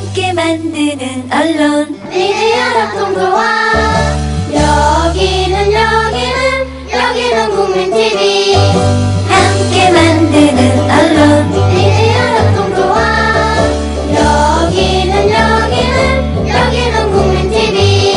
함께 만드는 언론 미디어 협동조합. 여기는 국민TV. 함께 만드는 언론 미디어 협동조합. 여기는 국민TV.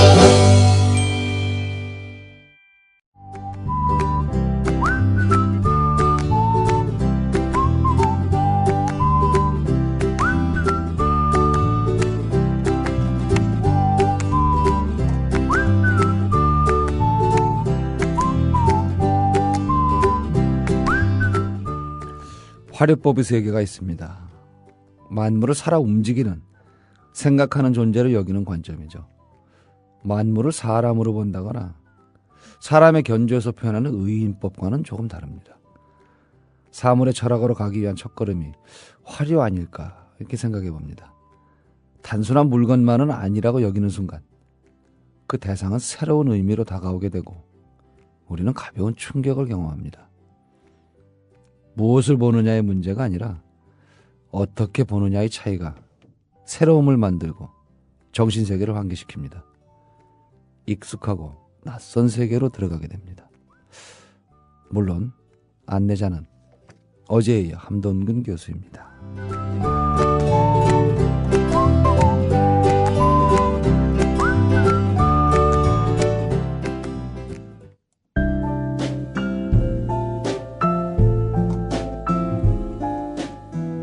화려법의 세계가 있습니다. 만물을 살아 움직이는, 생각하는 존재로 여기는 관점이죠. 만물을 사람으로 본다거나 사람의 견주에서 표현하는 의인법과는 조금 다릅니다. 사물의 철학으로 가기 위한 첫걸음이 화려 아닐까 이렇게 생각해 봅니다. 단순한 물건만은 아니라고 여기는 순간 그 대상은 새로운 의미로 다가오게 되고 우리는 가벼운 충격을 경험합니다. 무엇을 보느냐의 문제가 아니라 어떻게 보느냐의 차이가 새로움을 만들고 정신세계를 환기시킵니다. 익숙하고 낯선 세계로 들어가게 됩니다. 물론 안내자는 어제에 이어 함동근 교수입니다.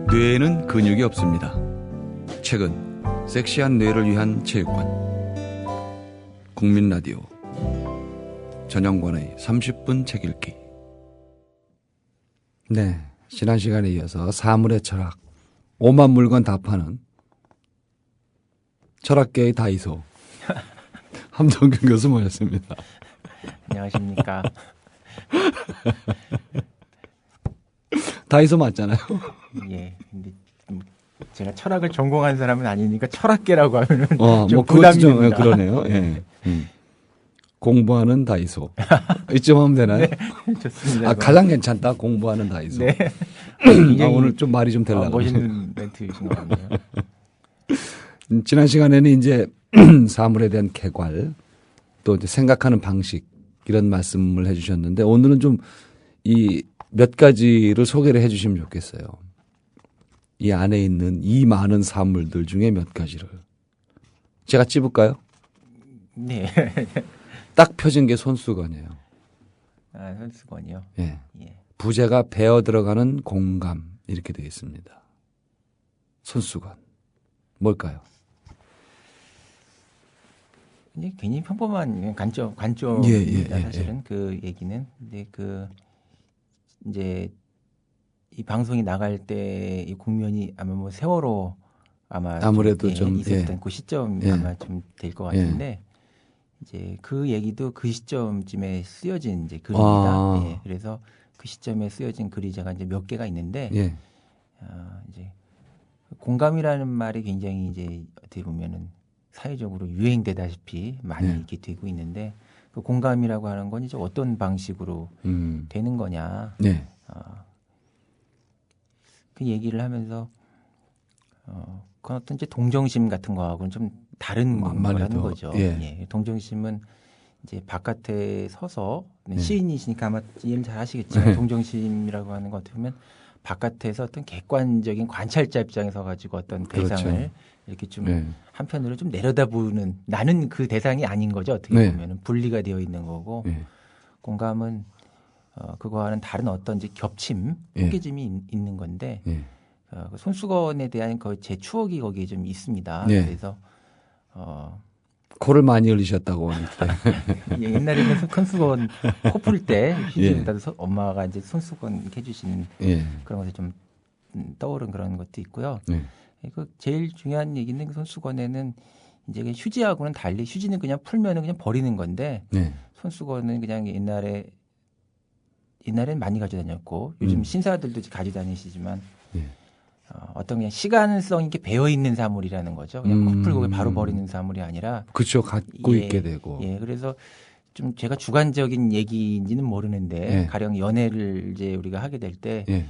뇌에는 근육이 없습니다. 최근 섹시한 뇌를 위한 체육관 국민라디오 전영관의 30분 책 읽기. 네, 지난 시간에 이어서 사물의 철학, 오만 물건 다 파는 철학계의 다이소 함동균 교수 모셨습니다. 안녕하십니까. 다이소 맞잖아요. 예. 근데 제가 철학을 전공한 사람은 아니니까 철학계라고 하면은 좀 뭐 부담이 좀 됩니다. 그러네요. 예. 공부하는 다이소. 이쯤 하면 되나요? 네, 좋습니다. 가장 괜찮다. 공부하는 다이소. 네. 오늘 좀 말이 좀 되려고. 멋있는 멘트이신 것 같네요. 지난 시간에는 이제 사물에 대한 개괄, 또 이제 생각하는 방식 이런 말씀을 해주셨는데 오늘은 좀 이 몇 가지를 소개를 해주시면 좋겠어요. 이 안에 있는 이 많은 사물들 중에 몇 가지를 제가 찝을까요? 네. 딱 펴진 게 손수건이에요. 아, 손수건이요. 예. 예. 부제가 배어 들어가는 공감 이렇게 되어 있습니다. 손수건 뭘까요? 이제 굉장히 평범한 관점입니다. 예. 사실은 그 얘기는. 근데 이제 이 방송이 나갈 때 이 국면이 아마 뭐 세월호 아무래도 좀 있었던 그 시점이 아마 좀 될 것 같은데 이제 그 얘기도 그 시점쯤에 쓰여진 이제 글입니다. 예. 그래서 그 시점에 쓰여진 글이 제가 이제 몇 개가 있는데 이제 공감이라는 말이 굉장히 이제 어떻게 보면은 사회적으로 유행되다시피 많이 이렇게 되고 있는데 그 공감이라고 하는 건 이제 어떤 방식으로 되는 거냐. 그 얘기를 하면서 그건 어떤 이제 동정심 같은 거하고는 좀 다른 거라는 거죠. 예. 동정심은 이제 바깥에 서서 시인이시니까 아마 이해를 잘 하시겠지만 동정심이라고 하는 거 어떻게 보면 바깥에서 어떤 객관적인 관찰자 입장에서 가지고 어떤 대상을 이렇게 좀 한편으로 좀 내려다보는 나는 그 대상이 아닌 거죠. 어떻게 보면 분리가 되어 있는 거고 공감은 그거와는 다른 어떤 이제 겹침, 포개짐이 있는 건데 그 손수건에 대한 제 추억이 거기에 좀 있습니다. 그래서 코를 많이 흘리셨다고 하니까 옛날에는 손수건 코 풀 때 휴지에다 엄마가 이제 손수건 이렇게 해주시는 그런 것이 좀 떠오른 그런 것도 있고요. 그 제일 중요한 얘기는 손수건에는 이제 휴지하고는 달리 휴지는 그냥 풀면은 그냥 버리는 건데 손수건은 그냥 옛날엔 많이 가져다녔고 요즘 신사들도 가지고 다니시지만 어떤 그냥 시간성 있게 배어 있는 사물이라는 거죠. 그냥 콕 풀고 바로 버리는 사물이 아니라 그렇죠. 갖고 있게 되고. 그래서 좀 제가 주관적인 얘기인지는 모르는데 가령 연애를 이제 우리가 하게 될 때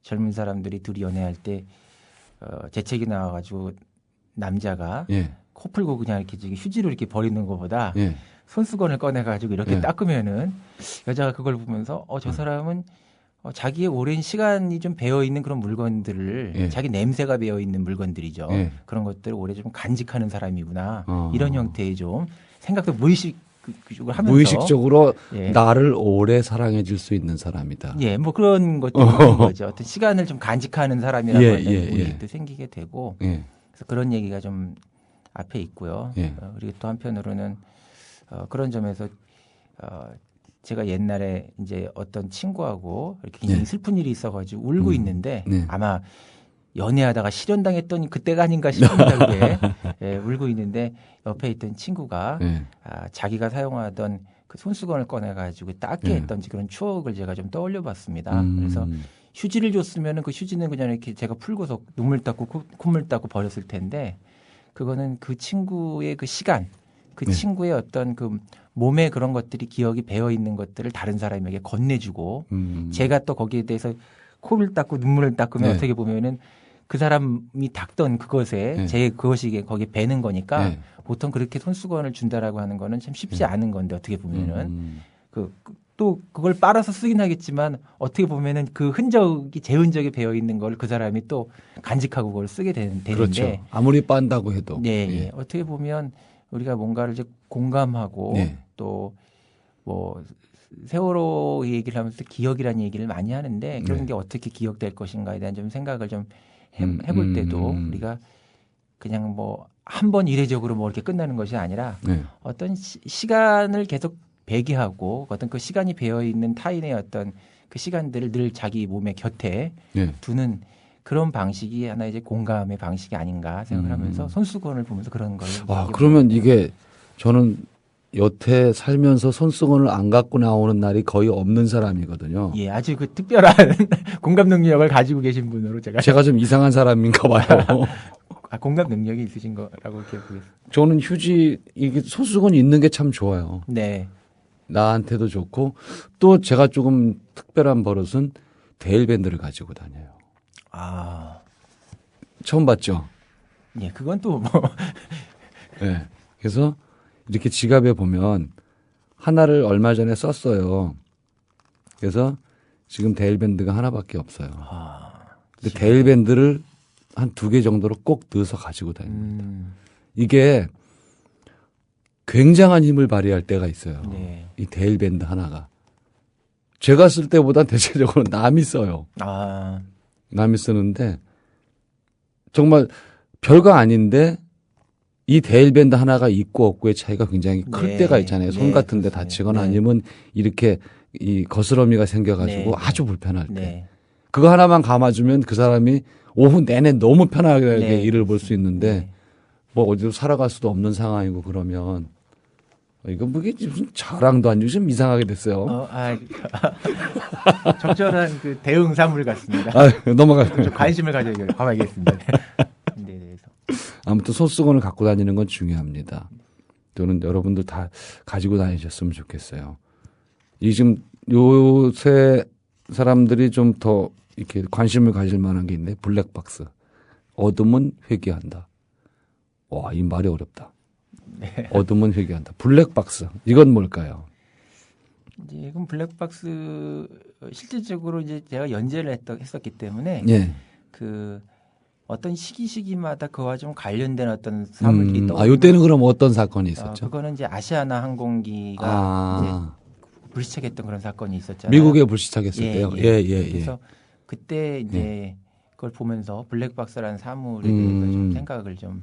젊은 사람들이 둘이 연애할 때 재채기 나와가지고 남자가 예. 코 풀고 그냥 이렇게 휴지로 이렇게 버리는 것보다 예. 손수건을 꺼내가지고 이렇게 예. 닦으면은 여자가 그걸 보면서 저 사람은 자기의 오랜 시간이 좀 배어 있는 그런 물건들을 예. 자기 냄새가 배어 있는 물건들이죠. 예. 그런 것들을 오래 좀 간직하는 사람이구나. 이런 형태의 좀 생각도 무의식적으로 하면서 무의식적으로 예. 나를 오래 사랑해 줄 수 있는 사람이다. 예, 뭐 그런 것도 있는 거죠. 어떤 시간을 좀 간직하는 사람이라고 예, 하는 예, 우리도 예. 생기게 되고 예. 그래서 그런 얘기가 좀 앞에 있고요. 예. 그리고 또 한편으로는 그런 점에서 제가 옛날에 이제 어떤 친구하고 이렇게 굉장히 예. 슬픈 일이 있어가지고 울고 있는데 네. 아마 연애하다가 실연당했더니 그때가 아닌가 싶습니다. 그게 예, 울고 있는데 옆에 있던 친구가 예. 자기가 사용하던 그 손수건을 꺼내가지고 닦게 예. 했던 그런 추억을 제가 좀 떠올려봤습니다. 그래서 휴지를 줬으면은 그 휴지는 그냥 이렇게 제가 풀고서 눈물 닦고 콧물 닦고 버렸을 텐데 그거는 그 친구의 그 시간, 그 네. 친구의 어떤 그 몸에 그런 것들이 기억이 배어 있는 것들을 다른 사람에게 건네주고 제가 또 거기에 대해서 코를 닦고 눈물을 닦으면 네. 어떻게 보면은 그 사람이 닦던 그것에 네. 제 그것이 거기에 배는 거니까 네. 보통 그렇게 손수건을 준다라고 하는 거는 참 쉽지 않은 건데 어떻게 보면은 또 그걸 빨아서 쓰긴 하겠지만 어떻게 보면은 그 흔적이 제 흔적이 배어 있는 걸 그 사람이 또 간직하고 그걸 쓰게 되는데 그렇죠. 아무리 빤다고 해도. 네, 예. 예. 어떻게 보면 우리가 뭔가를 이제 공감하고 네. 또 뭐 세월호 얘기를 하면서 기억이라는 얘기를 많이 하는데 그런 네. 게 어떻게 기억될 것인가에 대한 좀 생각을 좀 해볼 때도 우리가 그냥 뭐 한 번 이례적으로 뭐 이렇게 끝나는 것이 아니라 네. 어떤 시간을 계속 배기하고 어떤 그 시간이 배어 있는 타인의 어떤 그 시간들을 늘 자기 몸의 곁에 네. 두는 그런 방식이 하나 이제 공감의 방식이 아닌가 생각을 하면서 손수건을 보면서 그런 걸 그러면 이게 저는 여태 살면서 손수건을 안 갖고 나오는 날이 거의 없는 사람이거든요. 예, 아주 그 특별한 공감 능력을 가지고 계신 분으로 제가 좀 이상한 사람인가 봐요. 공감 능력이 있으신 거라고 이렇게 보겠습니다. 저는 휴지 이게 손수건이 있는 게 참 좋아요. 네. 나한테도 좋고 또 제가 조금 특별한 버릇은 데일밴드를 가지고 다녀요. 처음 봤죠? 예, 그건 또 뭐. 네. 그래서 이렇게 지갑에 보면 하나를 얼마 전에 썼어요. 그래서 지금 데일밴드가 하나밖에 없어요. 근데 데일밴드를 한 2개 정도로 꼭 넣어서 가지고 다닙니다. 이게 굉장한 힘을 발휘할 때가 있어요. 네. 이 데일밴드 하나가. 제가 쓸 때보다 대체적으로 남이 써요. 남이 쓰는데 정말 별거 아닌데 이 데일밴드 하나가 있고 없고의 차이가 굉장히 클 네. 때가 있잖아요. 손 네, 같은 데 그렇습니다. 다치거나 네. 아니면 이렇게 이 거스러미가 생겨가지고 네. 아주 불편할 때. 네. 그거 하나만 감아주면 그 사람이 오후 내내 너무 편하게 네. 일을 볼 수 있는데 네. 뭐 어디로 살아갈 수도 없는 상황이고 그러면 이거 뭐 이게 무슨 자랑도 아니고 좀 이상하게 됐어요. 적절한 그 대응 사물 같습니다. 넘어가요. 좀 관심을 가져야겠습니다. 네, 네. 아무튼 손수건을 갖고 다니는 건 중요합니다. 또는 여러분도 다 가지고 다니셨으면 좋겠어요. 이 지금 요새 사람들이 좀 더 이렇게 관심을 가질 만한 게 있네. 블랙박스. 어둠은 회귀한다. 와, 이 말이 어렵다. 네. 어둠은 회귀한다. 블랙박스. 이건 뭘까요? 이제 그럼 블랙박스 실질적으로 이제 제가 연재를 했었기 때문에 예. 그 어떤 시기마다 그와 좀 관련된 어떤 사물들이 요때는 그럼 어떤 사건이 있었죠? 그거는 이제 아시아나 항공기가 이제 불시착했던 그런 사건이 있었잖아요. 미국에 불시착했을 때요. 예. 그래서 그때 이제 그걸 보면서 블랙박스라는 사물에 대해서 좀 생각을 좀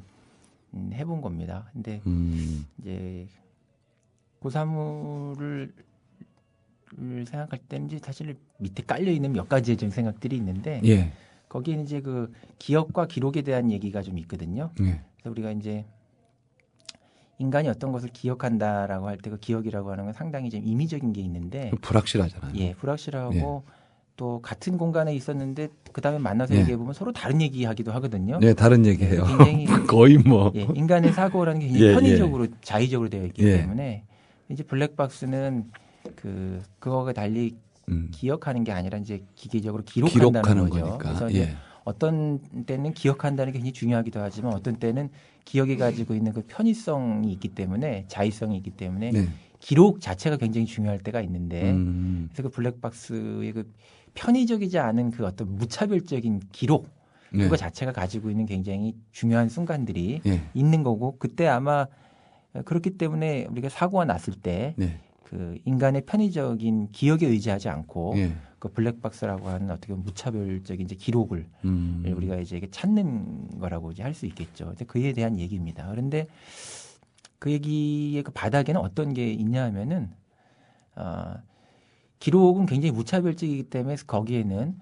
해본 겁니다. 근데 이제 그 사물을 생각할 때는 이제 사실 밑에 깔려 있는 몇 가지의 좀 생각들이 있는데 예. 거기에는 이제 그 기억과 기록에 대한 얘기가 좀 있거든요. 예. 그래서 우리가 이제 인간이 어떤 것을 기억한다라고 할 때 그 기억이라고 하는 건 상당히 좀 임의적인 게 있는데 불확실하잖아요. 예, 불확실하고 또 같은 공간에 있었는데 그 다음에 만나서 얘기해 보면 서로 다른 얘기하기도 하거든요. 네, 다른 얘기해요. 굉장히 거의 뭐 인간의 사고라는 게 굉장히 편의적으로 자의적으로 되어 있기 때문에 이제 블랙박스는 그거가 달리 기억하는 게 아니라 이제 기계적으로 기록한다는 거죠. 거니까. 그래서 이제 어떤 때는 기억한다는 게 굉장히 중요하기도 하지만 어떤 때는 기억이 가지고 있는 그 편의성이 있기 때문에 자의성이 있기 때문에 네. 기록 자체가 굉장히 중요할 때가 있는데 그래서 그 블랙박스의 그 편의적이지 않은 그 어떤 무차별적인 기록 네. 그거 자체가 가지고 있는 굉장히 중요한 순간들이 네. 있는 거고 그때 아마 그렇기 때문에 우리가 사고가 났을 때 네. 그 인간의 편의적인 기억에 의지하지 않고 네. 그 블랙박스라고 하는 어떻게 보면 무차별적인 이제 기록을 우리가 이제 이게 찾는 거라고 이제 할 수 있겠죠. 이제 그에 대한 얘기입니다. 그런데 그 얘기의 그 바닥에는 어떤 게 있냐 하면은 기록은 굉장히 무차별적이기 때문에 거기에는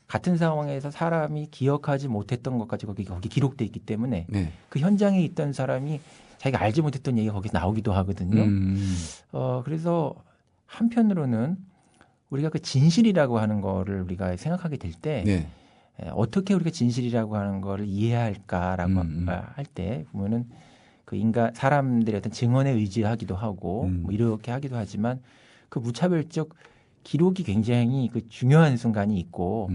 같은 상황에서 사람이 기억하지 못했던 것까지 거기 기록돼 있기 때문에 네. 그 현장에 있던 사람이 자기가 알지 못했던 얘기가 거기 나오기도 하거든요. 그래서 한편으로는 우리가 그 진실이라고 하는 거를 우리가 생각하게 될 때 네. 어떻게 우리가 진실이라고 하는 거를 이해할까라고 할 때 보면은 그 인간 사람들의 어떤 증언에 의지하기도 하고 뭐 이렇게 하기도 하지만 그 무차별적 기록이 굉장히 그 중요한 순간이 있고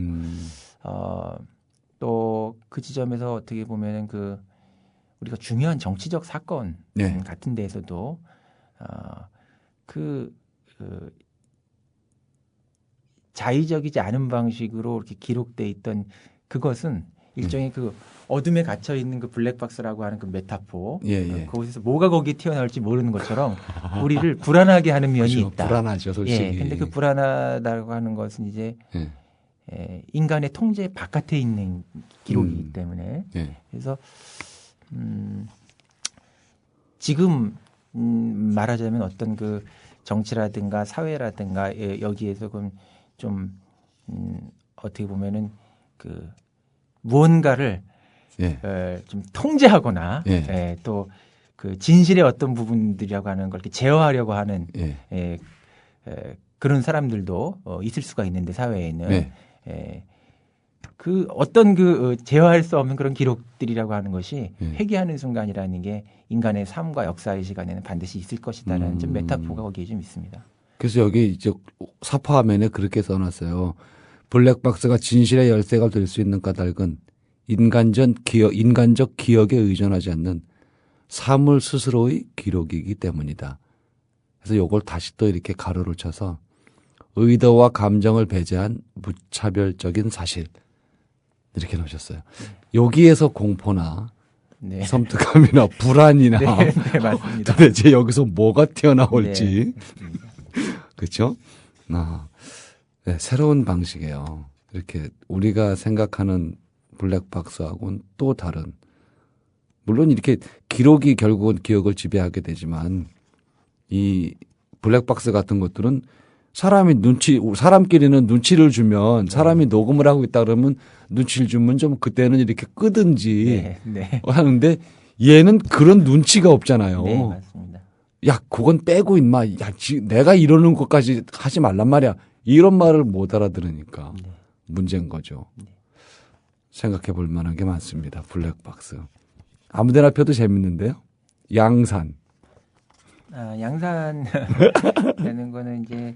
또 그 지점에서 어떻게 보면은 그 우리가 중요한 정치적 사건 네. 같은 데에서도 그 자의적이지 않은 방식으로 이렇게 기록돼 있던 그것은 일종의 그 어둠에 갇혀 있는 그 블랙박스라고 하는 그 메타포 예. 거기서 뭐가 거기에 튀어나올지 모르는 것처럼 우리를 불안하게 하는 면이 그렇죠. 있다. 불안하죠, 솔직히. 예. 근데 그 불안하다고 하는 것은 이제 인간의 통제 바깥에 있는 기록이기 때문에 그래서 지금 말하자면 어떤 그 정치라든가 사회라든가 여기에서 그럼 좀 어떻게 보면은 그 무언가를 좀 통제하거나 또 그 진실의 어떤 부분들이라고 하는 걸 이렇게 제어하려고 하는 그런 사람들도 있을 수가 있는데 사회에는 그 어떤 그 제어할 수 없는 그런 기록들이라고 하는 것이 회귀하는 순간이라는 게 인간의 삶과 역사의 시간에는 반드시 있을 것이다라는 좀 메타포가 거기에 좀 있습니다. 그래서 여기 이제 사파화면에 그렇게 써놨어요. 블랙박스가 진실의 열쇠가 될 수 있는 까닭은 인간적 기억에 의존하지 않는 사물 스스로의 기록이기 때문이다. 그래서 이걸 다시 또 이렇게 가로를 쳐서 의도와 감정을 배제한 무차별적인 사실 이렇게 놓으셨어요. 여기에서 공포나 섬뜩함이나 불안이나 맞습니다. 도대체 여기서 뭐가 튀어나올지 그렇죠? 새로운 방식이에요. 이렇게 우리가 생각하는 블랙박스하고는 또 다른 물론 이렇게 기록이 결국은 기억을 지배하게 되지만 이 블랙박스 같은 것들은 사람끼리는 눈치를 주면 사람이 녹음을 하고 있다 그러면 눈치를 주면 좀 그때는 이렇게 끄든지 하는데 얘는 그런 눈치가 없잖아요. 네, 맞습니다. 야, 그건 빼고 임마. 야, 내가 이러는 것까지 하지 말란 말이야. 이런 말을 못 알아들으니까 문제인 거죠. 생각해 볼 만한 게 많습니다. 블랙박스. 아무데나 펴도 재밌는데요. 양산. 양산 되는 거는 이제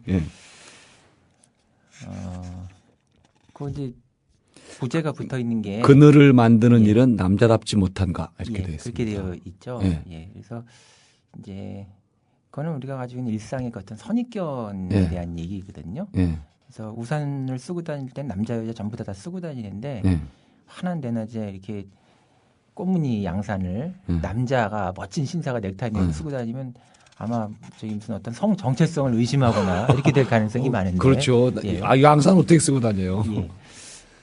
그 이제 부제가 붙어 있는 게 그늘을 만드는 일은 남자답지 못한가 이렇게 되어 있습니다. 그렇게 되어 있죠. 그래서 이제 그거는 우리가 가지고 있는 일상의 어떤 선입견에 대한 얘기거든요. 그래서 우산을 쓰고 다닐 땐 남자 여자 전부 다 쓰고 다니는데 환한 대낮에 이렇게 꽃무늬 양산을 남자가 멋진 신사가 넥타이 쓰고 다니면 아마 저기 무슨 어떤 성 정체성을 의심하거나 이렇게 될 가능성이 많은데. 그렇죠. 양산 어떻게 쓰고 다녀요?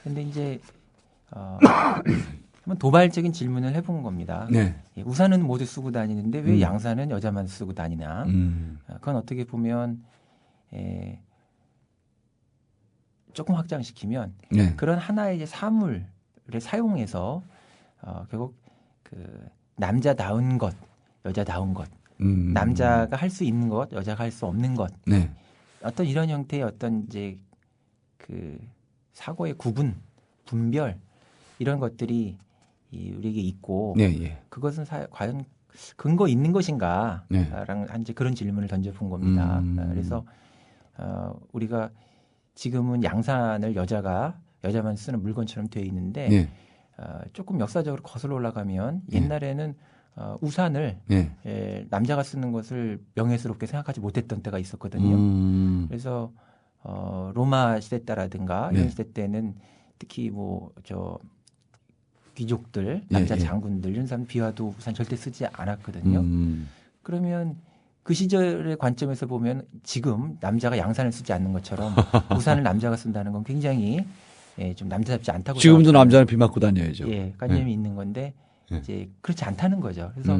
그런데 이제 한번 도발적인 질문을 해본 겁니다. 우산은 모두 쓰고 다니는데 왜 양산은 여자만 쓰고 다니나? 그건 어떻게 보면 조금 확장시키면 그런 하나의 이제 사물을 사용해서 결국 그 남자다운 것, 여자다운 것, 남자가 할 수 있는 것, 여자가 할 수 없는 것, 어떤 이런 형태의 어떤 이제 그 사고의 구분, 분별 이런 것들이 우리에게 있고 그것은 과연 근거 있는 것인가? 라는 이제 그런 질문을 던져본 겁니다. 그래서 우리가 지금은 양산을 여자가 여자만 쓰는 물건처럼 되어 있는데 예. 조금 역사적으로 거슬러 올라가면 옛날에는 우산을 남자가 쓰는 것을 명예스럽게 생각하지 못했던 때가 있었거든요. 그래서 로마 시대 때라든가 이런 시대 때는 특히 뭐 귀족들, 남자 장군들 이런 사람 비와도 우산 절대 쓰지 않았거든요. 그러면 그 시절의 관점에서 보면 지금 남자가 양산을 쓰지 않는 것처럼 우산을 남자가 쓴다는 건 굉장히 좀 남자답지 않다고. 지금도 남자는 비 맞고 다녀야죠. 예, 관념이 있는 건데 이제 그렇지 않다는 거죠. 그래서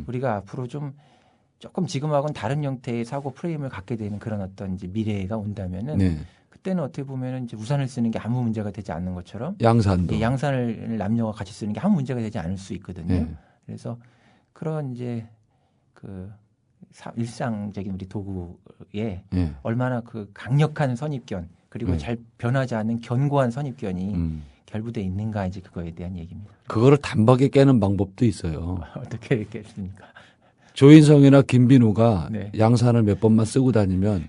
우리가 앞으로 조금 지금하고는 다른 형태의 사고 프레임을 갖게 되는 그런 어떤 이제 미래가 온다면은 그때는 어떻게 보면은 이제 우산을 쓰는 게 아무 문제가 되지 않는 것처럼 양산도 양산을 남녀가 같이 쓰는 게 아무 문제가 되지 않을 수 있거든요. 그래서 그런 이제 그 일상적인 우리 도구에 얼마나 그 강력한 선입견 그리고 잘 변하지 않는 견고한 선입견이 결부되어 있는가 이제 그거에 대한 얘기입니다. 그거를 단박에 깨는 방법도 있어요. 어떻게 깼습니까? 조인성이나 김빈우가 양산을 몇 번만 쓰고 다니면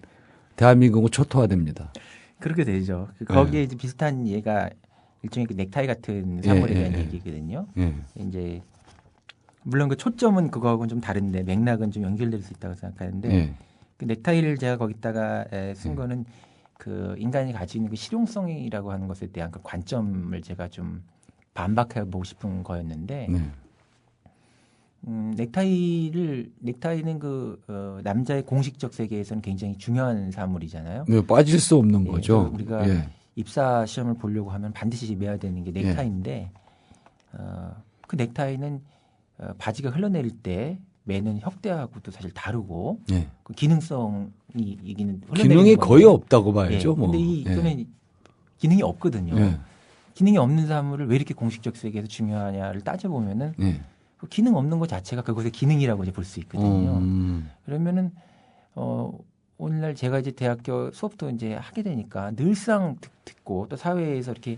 대한민국은 초토화됩니다. 그렇게 되죠. 거기에 이제 비슷한 예가 일종의 그 넥타이 같은 사물에 대한 얘기거든요. 이제 물론 그 초점은 그거하고는 좀 다른데 맥락은 좀 연결될 수 있다고 생각하는데 그 넥타이를 제가 거기다가 쓴 거는 그 인간이 가지고 있는 그 실용성이라고 하는 것에 대한 그 관점을 제가 좀 반박해 보고 싶은 거였는데 넥타이는 그 남자의 공식적 세계에서는 굉장히 중요한 사물이잖아요. 빠질 수 없는 거죠. 우리가 입사 시험을 보려고 하면 반드시 매야 되는 게 넥타이인데 그 넥타이는 바지가 흘러내릴 때 매는 혁대하고도 사실 다르고 그 기능성이 이기는 기능이 거의 없다고 봐야죠. 근데 이거는 기능이 없거든요. 기능이 없는 사물을 왜 이렇게 공식적 세계에서 중요하냐를 따져보면은 그 기능 없는 것 자체가 그것의 기능이라고 이제 볼 수 있거든요. 그러면은 오늘날 제가 이제 대학교 수업도 이제 하게 되니까 늘상 듣고 또 사회에서 이렇게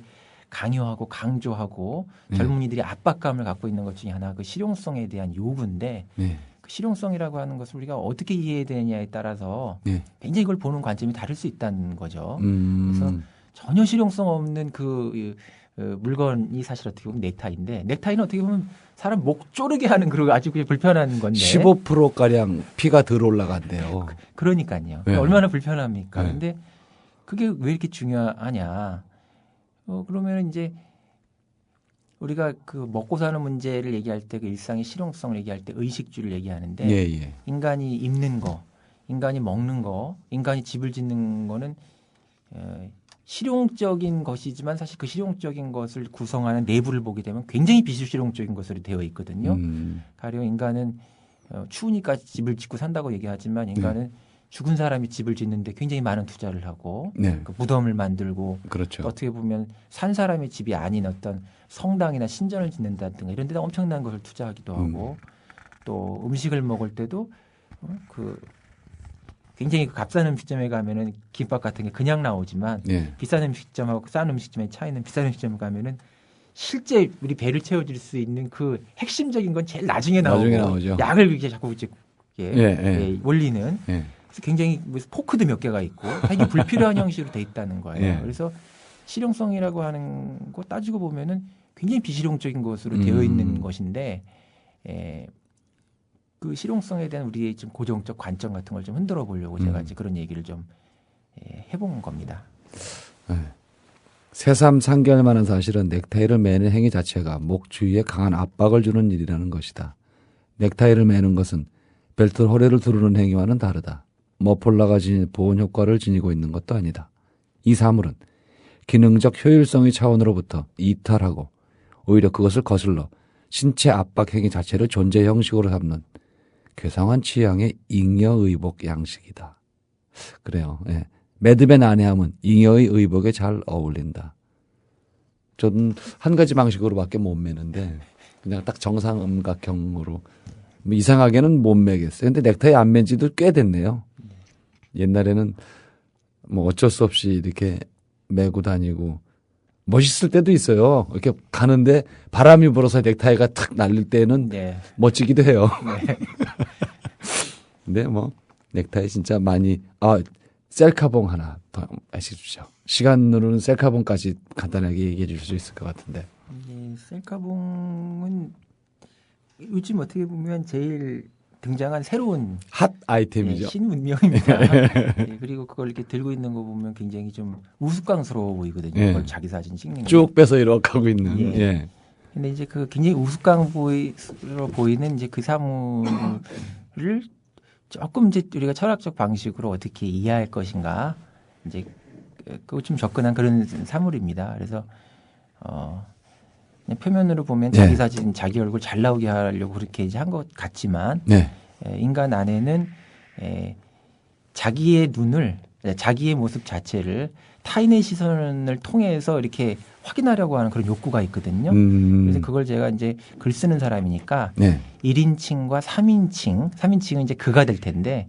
강요하고 강조하고 젊은이들이 압박감을 갖고 있는 것 중에 하나 그 실용성에 대한 요구인데 그 실용성이라고 하는 것을 우리가 어떻게 이해해야 되느냐에 따라서 굉장히 이걸 보는 관점이 다를 수 있다는 거죠. 그래서 전혀 실용성 없는 그 물건이 사실 어떻게 보면 넥타이인데 넥타이는 어떻게 보면 사람 목 조르게 하는 그런 아주 불편한 건데 15%가량 피가 덜 올라간대요. 그러니까요. 얼마나 불편합니까? 근데 그게 왜 이렇게 중요하냐? 그러면 이제 우리가 그 먹고 사는 문제를 얘기할 때 그 일상의 실용성을 얘기할 때 의식주를 얘기하는데 인간이 입는 거, 인간이 먹는 거, 인간이 집을 짓는 거는 실용적인 것이지만 사실 그 실용적인 것을 구성하는 내부를 보게 되면 굉장히 비실용적인 것으로 되어 있거든요. 가령 인간은 추우니까 집을 짓고 산다고 얘기하지만 인간은 죽은 사람이 집을 짓는데 굉장히 많은 투자를 하고 그 무덤을 만들고 또 어떻게 보면 산 사람의 집이 아닌 어떤 성당이나 신전을 짓는다든가 이런 데다 엄청난 것을 투자하기도 하고 또 음식을 먹을 때도 그 굉장히 값싼 음식점에 가면은 김밥 같은 게 그냥 나오지만 비싼 음식점하고 싼 음식점의 차이는 비싼 음식점에 가면은 실제 우리 배를 채워줄 수 있는 그 핵심적인 건 제일 나중에 나오죠. 약을 이렇게 자꾸 이제 올리는 그래서 굉장히 포크도 몇 개가 있고 되게 불필요한 형식으로 돼 있다는 거예요. 그래서 실용성이라고 하는 거 따지고 보면은 굉장히 비실용적인 것으로 되어 있는 것인데 그 실용성에 대한 우리의 좀 고정적 관점 같은 걸 좀 흔들어 보려고 제가 이제 그런 얘기를 좀 해본 겁니다. 새삼 상기할 만한 사실은 넥타이를 매는 행위 자체가 목 주위에 강한 압박을 주는 일이라는 것이다. 넥타이를 매는 것은 벨트 허리를 두르는 행위와는 다르다. 머플러가 지닌 보온 효과를 지니고 있는 것도 아니다. 이 사물은 기능적 효율성의 차원으로부터 이탈하고 오히려 그것을 거슬러 신체 압박 행위 자체를 존재 형식으로 삼는 괴상한 취향의 잉여의복 양식이다. 그래요. 매듭의 난해함은 잉여의 의복에 잘 어울린다. 저는 한 가지 방식으로밖에 못 매는데 그냥 딱 정상음각형으로 이상하게는 못 매겠어요. 근데 넥타이 안 맨 지도 꽤 됐네요. 옛날에는 뭐 어쩔 수 없이 이렇게 매고 다니고 멋있을 때도 있어요. 이렇게 가는데 바람이 불어서 넥타이가 탁 날릴 때는 멋지기도 해요. 근데 뭐 넥타이 진짜 많이 셀카봉 하나 더 말씀해 주시죠. 시간으로는 셀카봉까지 간단하게 얘기해 주실 수 있을 것 같은데. 셀카봉은 요즘 어떻게 보면 제일 등장한 새로운 핫 아이템이죠. 신문명입니다. 그리고 그걸 이렇게 들고 있는 거 보면 굉장히 좀 우스꽝스러워 보이거든요. 그걸 자기 사진 찍는 거. 쭉 빼서 이렇게 하고 있는. 근데 이제 그 굉장히 우스꽝스러워 보이는 이제 그 사물을 조금 이제 우리가 철학적 방식으로 어떻게 이해할 것인가 이제 그 좀 접근한 그런 사물입니다. 그래서 그냥 표면으로 보면 자기 사진, 자기 얼굴 잘 나오게 하려고 그렇게 이제 한 것 같지만 인간 안에는 자기의 눈을, 자기의 모습 자체를 타인의 시선을 통해서 이렇게 확인하려고 하는 그런 욕구가 있거든요. 그래서 그걸 제가 이제 글 쓰는 사람이니까 1인칭과 3인칭은 이제 그가 될 텐데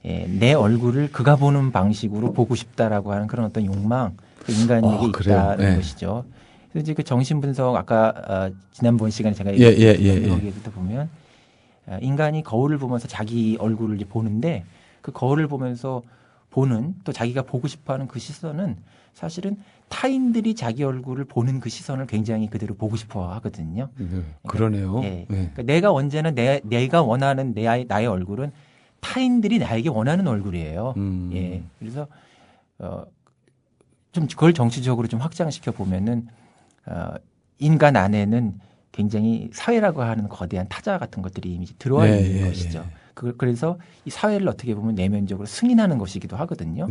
내 얼굴을 그가 보는 방식으로 보고 싶다라고 하는 그런 어떤 욕망, 그 인간에게 있다는 것이죠. 그래서 이제 그 정신분석 아까 지난번 시간에 제가 얘기했던 보면 인간이 거울을 보면서 자기 얼굴을 이제 보는데 그 거울을 보면서 보는 또 자기가 보고 싶어하는 그 시선은 사실은 타인들이 자기 얼굴을 보는 그 시선을 굉장히 그대로 보고 싶어 하거든요. 그러네요. 그러니까 내가 언제나 내가 원하는 나의 얼굴은 타인들이 나에게 원하는 얼굴이에요. 그래서 좀 그걸 정치적으로 좀 확장시켜 보면은 인간 안에는 굉장히 사회라고 하는 거대한 타자 같은 것들이 이미 들어와 있는 것이죠. 그래서 이 사회를 어떻게 보면 내면적으로 승인하는 것이기도 하거든요.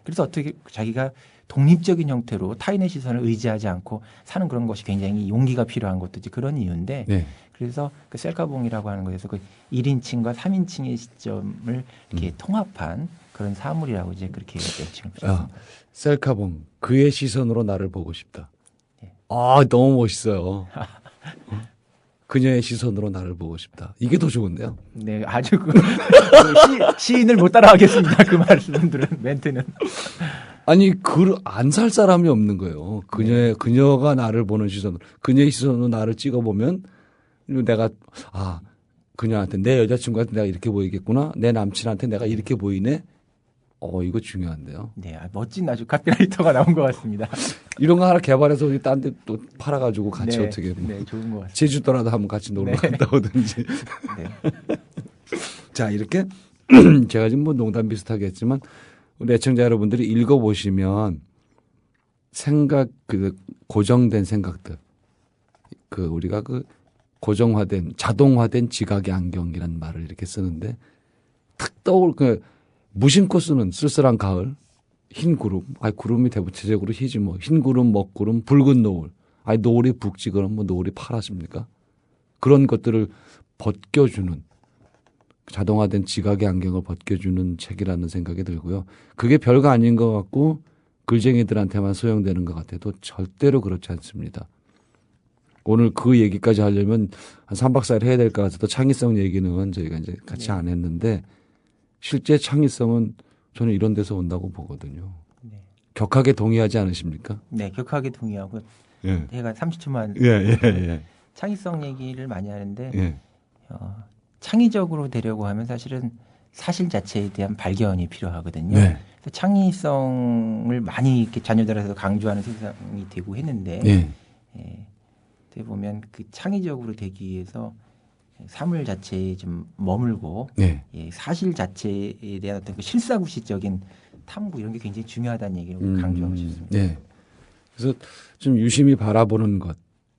그래서 어떻게 자기가 독립적인 형태로 타인의 시선을 의지하지 않고 사는 그런 것이 굉장히 용기가 필요한 것도 이제 그런 이유인데 그래서 그 셀카봉이라고 하는 것에서 그 1인칭과 3인칭의 시점을 이렇게 통합한 그런 사물이라고 이제 그렇게 명칭을 붙였습니다. 셀카봉, 그의 시선으로 나를 보고 싶다. 너무 멋있어요. 그녀의 시선으로 나를 보고 싶다. 이게 더 좋은데요. 네, 아주 시인을 못 따라하겠습니다. 그 말씀들은 멘트는. 아니 안 살 사람이 없는 거예요. 그녀가 나를 보는 시선으로, 그녀의 시선으로 나를 찍어보면 내가 그녀한테, 내 여자친구한테 내가 이렇게 보이겠구나, 내 남친한테 내가 이렇게 보이네. 이거 중요한데요. 네, 멋진 아주 카피라이터가 나온 것 같습니다. 이런 거 하나 개발해서 우리 딴 데 또 팔아가지고 같이 어떻게 좋은 것 같습니다. 제주도라도 한번 같이 놀러 갔다 오든지. 자, 이렇게 제가 지금 뭐 농담 비슷하게 했지만 우리 애청자 여러분들이 읽어보시면 고정된 생각들, 우리가 고정화된, 자동화된 지각의 안경이라는 말을 이렇게 쓰는데 탁 무심코 쓰는 쓸쓸한 가을, 흰 구름, 구름이 대부체적으로 희지 뭐, 흰 구름, 먹구름, 붉은 노을, 노을이 붉지 그럼 뭐 노을이 파랗습니까? 그런 것들을 벗겨주는, 자동화된 지각의 안경을 벗겨주는 책이라는 생각이 들고요. 그게 별거 아닌 것 같고 글쟁이들한테만 소용되는 것 같아도 절대로 그렇지 않습니다. 오늘 그 얘기까지 하려면 한 3박 4일 해야 될 것 같아서 창의성 얘기는 저희가 이제 같이 안 했는데 실제 창의성은 저는 이런 데서 온다고 보거든요. 격하게 동의하지 않으십니까? 네, 격하게 동의하고 제가 30초만 창의성 얘기를 많이 하는데 창의적으로 되려고 하면 사실은 사실 자체에 대한 발견이 필요하거든요. 그래서 창의성을 많이 이렇게 자녀들한테도 강조하는 세상이 되고 했는데 어떻게 보면 그 창의적으로 되기 위해서 사물 자체에 좀 머물고 사실 자체에 대한 어떤 그 실사구시적인 탐구 이런 게 굉장히 중요하다는 얘기를 강조하고 싶습니다. 그래서 좀 유심히 바라보는 것,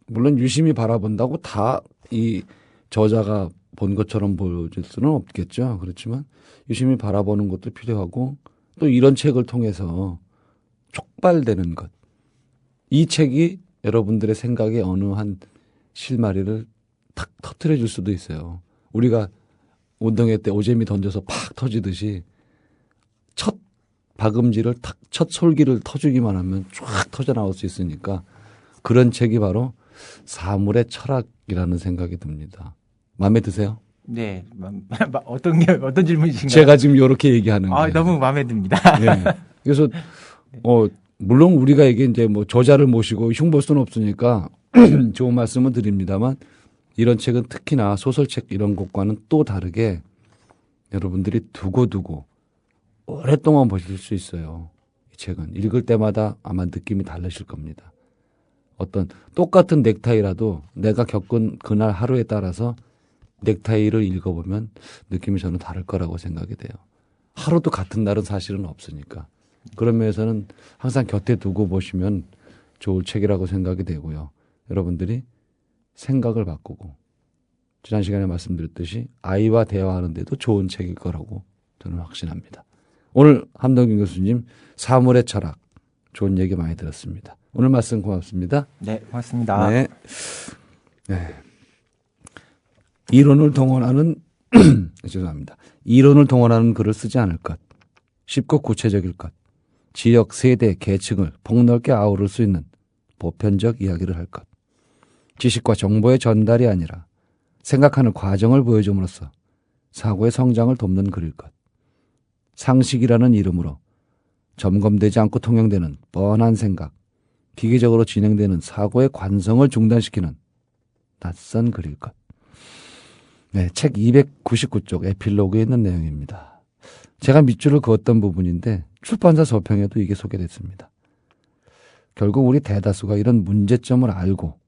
물론 유심히 바라본다고 다 이 저자가 본 것처럼 보여줄 수는 없겠죠. 그렇지만 유심히 바라보는 것도 필요하고 또 이런 책을 통해서 촉발되는 것, 이 책이 여러분들의 생각에 어느 한 실마리를 탁 터뜨려 줄 수도 있어요. 우리가 운동회 때 오재미 던져서 팍 터지듯이 첫 박음질을 첫 솔기를 터주기만 하면 쫙 터져 나올 수 있으니까 그런 책이 바로 사물의 철학이라는 생각이 듭니다. 마음에 드세요? 네. 어떤 질문이신가요? 제가 지금 이렇게 얘기하는 게. 너무 마음에 듭니다. 그래서 물론 우리가 이게 이제 뭐 저자를 모시고 흉볼 수는 없으니까 좋은 말씀을 드립니다만 이런 책은 특히나 소설책 이런 것과는 또 다르게 여러분들이 두고두고 오랫동안 보실 수 있어요. 이 책은 읽을 때마다 아마 느낌이 다르실 겁니다. 어떤 똑같은 넥타이라도 내가 겪은 그날 하루에 따라서 넥타이를 읽어보면 느낌이 저는 다를 거라고 생각이 돼요. 하루도 같은 날은 사실은 없으니까. 그런 면에서는 항상 곁에 두고 보시면 좋을 책이라고 생각이 되고요. 여러분들이 생각을 바꾸고 지난 시간에 말씀드렸듯이 아이와 대화하는 데도 좋은 책일 거라고 저는 확신합니다. 오늘 함동균 교수님 사물의 철학 좋은 얘기 많이 들었습니다. 오늘 말씀 고맙습니다. 네, 고맙습니다. 네. 네. 이론을 동원하는 죄송합니다. 이론을 동원하는 글을 쓰지 않을 것. 쉽고 구체적일 것. 지역, 세대, 계층을 폭넓게 아우를 수 있는 보편적 이야기를 할 것. 지식과 정보의 전달이 아니라 생각하는 과정을 보여줌으로써 사고의 성장을 돕는 글일 것. 상식이라는 이름으로 점검되지 않고 통용되는 뻔한 생각, 기계적으로 진행되는 사고의 관성을 중단시키는 낯선 글일 것. 네, 책 299쪽 에필로그에 있는 내용입니다. 제가 밑줄을 그었던 부분인데 출판사 서평에도 이게 소개됐습니다. 결국 우리 대다수가 이런 문제점을 알고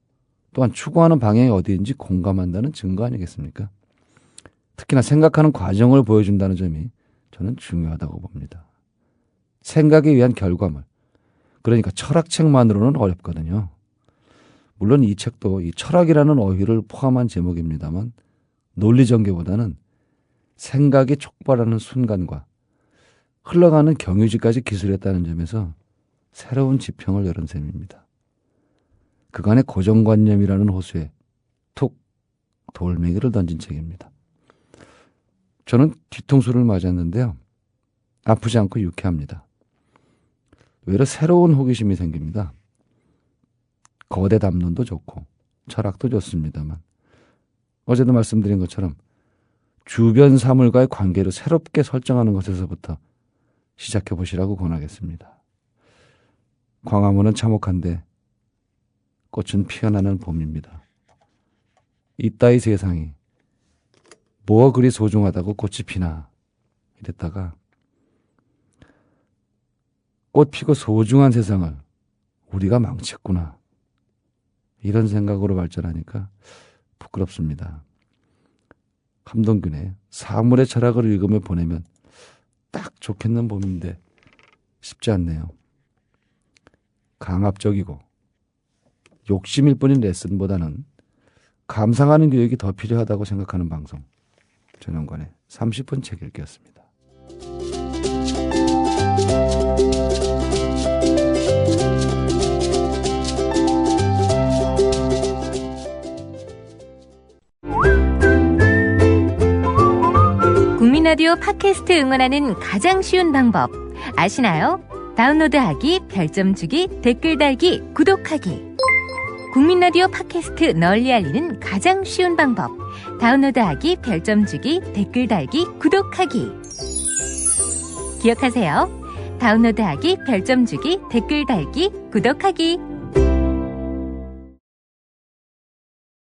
또한 추구하는 방향이 어디인지 공감한다는 증거 아니겠습니까? 특히나 생각하는 과정을 보여준다는 점이 저는 중요하다고 봅니다. 생각에 의한 결과물, 그러니까 철학책만으로는 어렵거든요. 물론 이 책도 이 철학이라는 어휘를 포함한 제목입니다만 논리전개보다는 생각이 촉발하는 순간과 흘러가는 경유지까지 기술했다는 점에서 새로운 지평을 열은 셈입니다. 그간의 고정관념이라는 호수에 툭 돌멩이를 던진 책입니다. 저는 뒤통수를 맞았는데요. 아프지 않고 유쾌합니다. 외로 새로운 호기심이 생깁니다. 거대 담론도 좋고 철학도 좋습니다만 어제도 말씀드린 것처럼 주변 사물과의 관계를 새롭게 설정하는 것에서부터 시작해 보시라고 권하겠습니다. 광화문은 참혹한데 꽃은 피어나는 봄입니다. 이따위 세상이 뭐가 그리 소중하다고 꽃이 피나 이랬다가 꽃 피고 소중한 세상을 우리가 망쳤구나 이런 생각으로 발전하니까 부끄럽습니다. 함동균의 사물의 철학을 읽으며 보내면 딱 좋겠는 봄인데 쉽지 않네요. 강압적이고 욕심일 뿐인 레슨보다는 감상하는 교육이 더 필요하다고 생각하는 방송 전영관의 30분 책 읽기였습니다. 국민라디오 팟캐스트 응원하는 가장 쉬운 방법 아시나요? 다운로드하기, 별점 주기, 댓글 달기, 구독하기. 국민라디오 팟캐스트 널리 알리는 가장 쉬운 방법. 다운로드하기, 별점 주기, 댓글 달기, 구독하기. 기억하세요. 다운로드하기, 별점 주기, 댓글 달기, 구독하기.